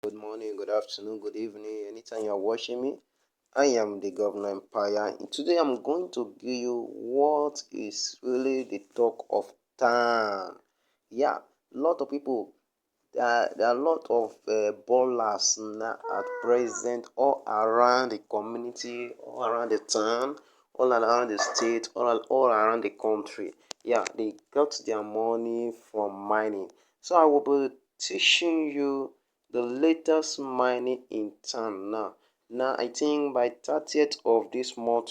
Good morning, good afternoon, good evening. Anytime you're watching me, I am the Governor Empire. And today I'm going to give you what is really the talk of town. Yeah, a lot of people, there are a lot of ballers now at present all around the community, all around the town, all around the state, all around the country. Yeah, they got their money from mining. So I will be teaching you the latest mining in town now. Now I think by 30th of this month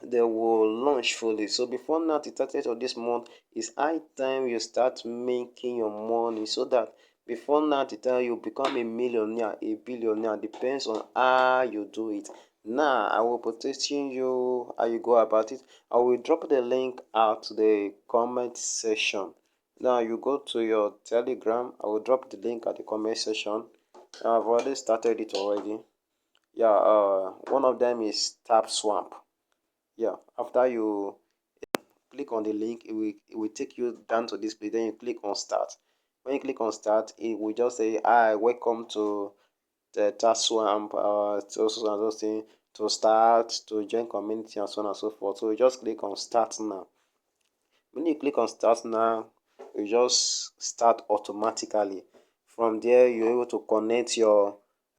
they will launch fully. So before now, the 30th of this month is high time you start making your money so that before now the time you become a millionaire, a billionaire, depends on how you do it. Now I will be teaching you how you go about it. I will drop the link out to the comment section. Now you go to your Telegram. I will drop the link at the comment section. I've already started it already. Yeah, one of them is tapswap. Yeah, after you click on the link, it will take you down to this page. Then you click on start. When you click on start, it will just say, "Hi, welcome to the tapswap, so and those things, to start, to join community, and so on and so forth." So you just click on start now. When you click on start now, you just start automatically. From there, you're able to connect your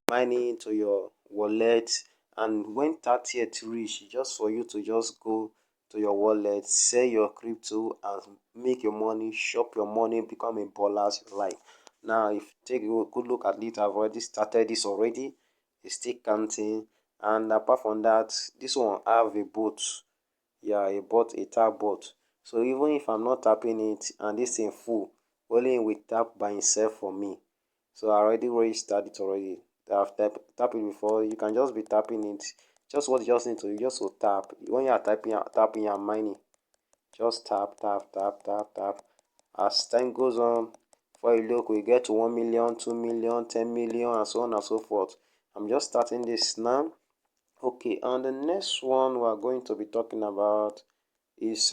money to your wallet, and when 30th reach, just for you to just go to your wallet, sell your crypto and make your money, shop your money, become a baller as you like. Now if you take a good look at it, I've already started this already. It's still counting, and apart from that, this one have a bot. Yeah, I bought a tap bot. So even if I'm not tapping it and this thing full, only it will tap by itself for me. So I already registered it already. I've tapped it before. You can just be tapping it. Just what you just need to you just to tap. When you are tapping and mining, just tap, tap, tap, tap, tap. As time goes on, before you look, we get to 1 million, 2 million, 10 million, and so on and so forth. I'm just starting this now. Okay, and the next one we are going to be talking about is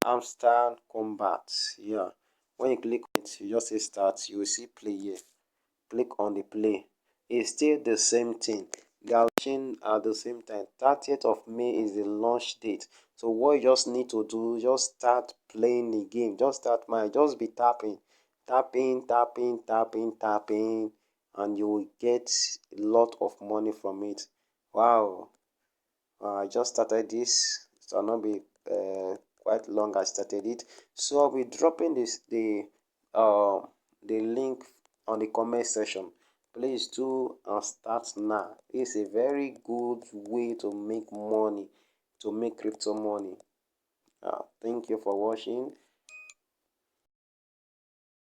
Amstar Combat. Yeah, when you click on it, you just say start, you will see play here. Click on the play. It's still the same thing. They are launching at the same time. 30th of May is the launch date. So what you just need to do, just start playing the game. Just start my just be tapping, tapping, tapping, tapping, tapping, and you will get a lot of money from it. Wow. I just started this, so I'll not be quite long. I started it, so I'll be dropping uh the link on the comment section. Please do and start now. It's a very good way to make money, to make crypto money. Thank you for watching.